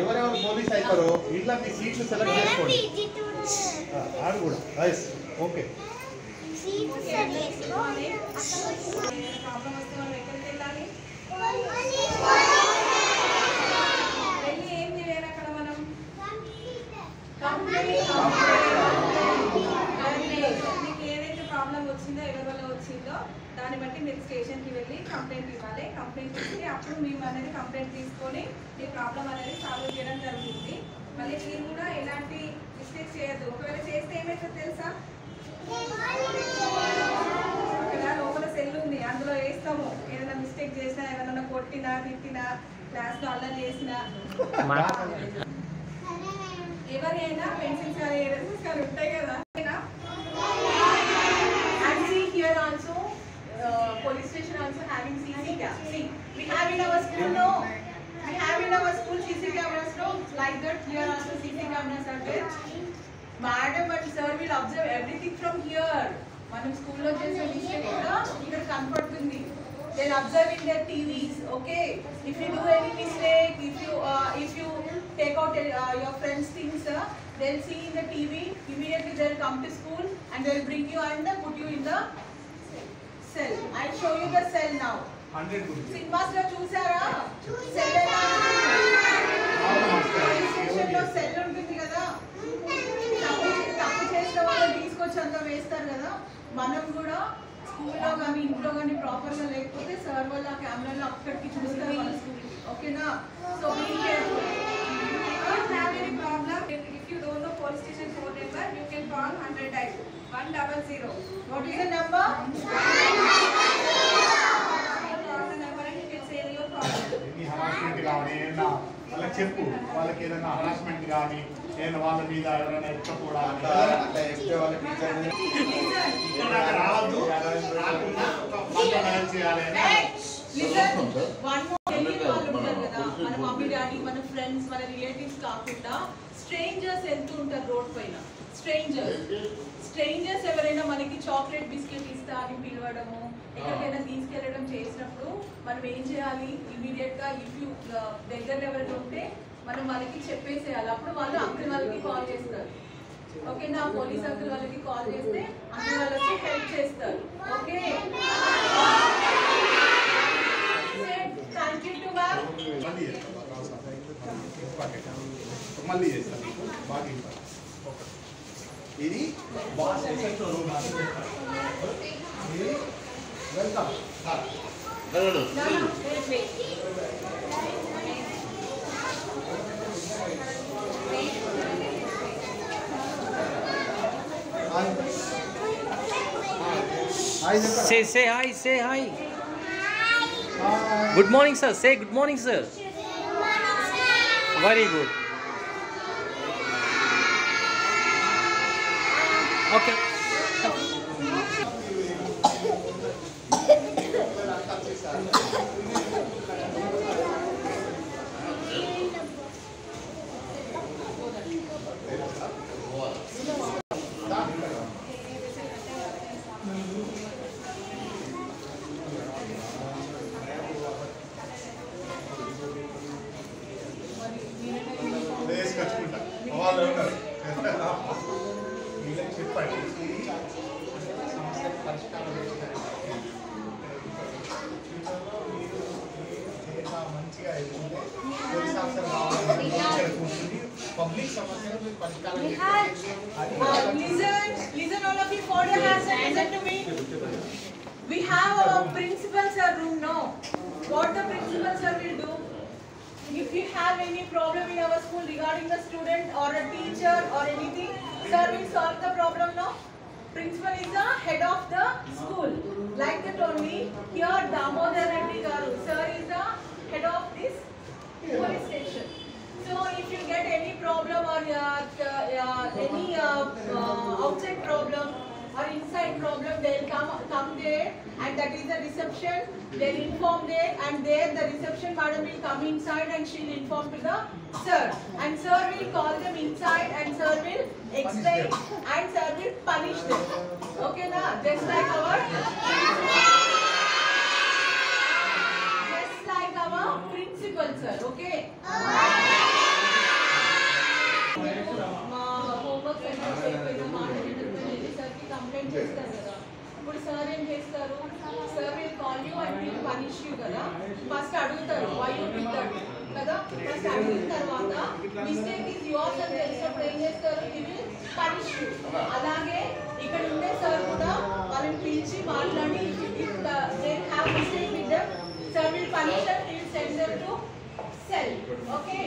ఎవరెవరు పోలీస్ అవుతారో ఇట్లా మీ సీట్లు సెలెక్ట్ చేసుకోండి. ఆడు కూడా రైస్ ఓకే. మీకు ఏదైతే ప్రాబ్లం వచ్చిందో ఎవరి వల్ల వచ్చిందో దాన్ని బట్టి మీరు స్టేషన్కి వెళ్ళి కంప్లైంట్ ఇవ్వాలి. కంప్లైంట్ ఇచ్చి అప్పుడు మేము అనేది కంప్లైంట్ తీసుకొని మీ ప్రాబ్లం అనేది సాల్వ్ చేయడం జరుగుతుంది. మళ్ళీ మీరు కూడా ఎలాంటి మిస్టేక్స్ చేయొద్దు. ఒకవేళ చేస్తే ఏమవుతుందో తెలుసా, ఇక్కడ లోపల సెల్ ఉంది, అందులో వేస్తాము. ఏదైనా మిస్టేక్ చేసినా, ఏదైనా కొట్టినా, తిట్టినా, క్లాస్లో అల్లరి చేసినా, ఎవరైనా పెన్సిల్స్ కానీ ఎరేజర్స్ కానీ ఉంటాయి కదా. And see here also, police station also having CC cam. See, we have in our school no. We have in our school CC cameras no. Like that here also CC cameras are there. Madam and sir will observe everything from here. Manam school lo chese mistake kuda ikkada kanpadutundi. They'll observe in their TVs. Okay. If you do any mistake, if you take out your friends' things, they'll see in the TV. Immediately they'll come to school and they'll bring you and put you in the cell. I'll show you the cell now. 100 good. Cinemas lo chusara? Cell lo cell untundi kada. తప్పు చేసిన వాళ్ళు తీసుకొచ్చి అంతా వేస్తారు కదా. మనం కూడా స్కూల్లో కానీ ఇంట్లో కానీ ప్రాపర్గా లేకపోతే సార్ వాళ్ళు ఆ కెమెరాలో అక్కడికి చూస్తారు వాళ్ళ స్కూల్కి. ఓకేనా? So be careful. have any problem, if you don't know police station phone number, you can call 100 times 100. What is the number? Call the number and you can say your problem. ఎన్ని harassment కానీ ఏదైనా వాళ్ళకి చెప్పు. వాళ్ళకి ఏదైనా harassment కానీ ఏదైనా వాళ్ళ మీద ఎవరైనా ఎక్కకూడదు రావద్దు, రాకుండా చేయాలి. మన మమ్మీ డాడీ, మన ఫ్రెండ్స్, మన రిలేటివ్స్ కాకుండా స్ట్రేంజర్స్ వెళ్తూ ఉంటారు రోడ్ పైన. స్ట్రేంజర్స్ ఎవరైనా మనకి చాక్లెట్ బిస్కెట్ ఇస్తా అని పిలవడము, ఎక్కడికైనా తీసుకెళ్ళడం చేసినప్పుడు మనం ఏం చేయాలి? ఇమీడియట్ గా ఇఫ్ యూ దగ్గరలో ఎవరైనా ఉంటే మనం వాళ్ళకి చెప్పేసేయాలి. అప్పుడు వాళ్ళు అంకుల్ వాళ్ళకి కాల్ చేస్తారు. ఓకేనా? పోలీస్ అంకుల్ వాళ్ళకి కాల్ చేస్తే అంకుల్ వాళ్ళు వచ్చి హెల్ప్ చేస్తారు. Okay, thank you to ma'am. మళ్ళీ చేస్తాను బాగా ఇది boss welcome. Say hi. Good morning, sir. Say good morning, sir. Very good. Okay. కచ్చుకుంటా వాళ్ళు ఉన్నారు. వీళ్ళకి చెప్పండి సమస్య పరిష్కారం మంచిగా ఎదుగుతుంటే పోలీస్ ఆఫీసర్ కావాలని కూర్చుని పబ్లిక్ సమస్యలు పరిష్కారం. Listen all of you, for your hands and listen to me. We have our principal sir room now. What the principal sir will do? If you have any problem in our school regarding the student or a teacher or anything, sir will solve the problem now. Principal is the head of the school. Like that only, here Damodar Reddy Garu, sir is the head of this police station. So if you get any problem or any outside problem or inside problem, they'll come there, and that is the reception. They'll inform there, and there the reception madam will come inside and she'll inform to the sir, and sir will call them inside and sir will explain and sir will punish them. Okay na? Just like our principal sir. Okay. చేస్తారు కదా. ఇప్పుడు sir ఏం చేస్తారు, sir will call you and will punish you కదా. First అడుగుతారు why you did that కదా. First అడిగిన తర్వాత మిస్టేక్ ఈజ్ యువర్స్ అని తెలిసినప్పుడు ఏం చేస్తారు, హి విల్ పనిష్ యూ. అలాగే ఇక్కడ ఉండే సార్ కూడా వాళ్ళని పిలిచి మాట్లాడి if they have mistake with them, sir will punish them, he will send them to cell. Okay.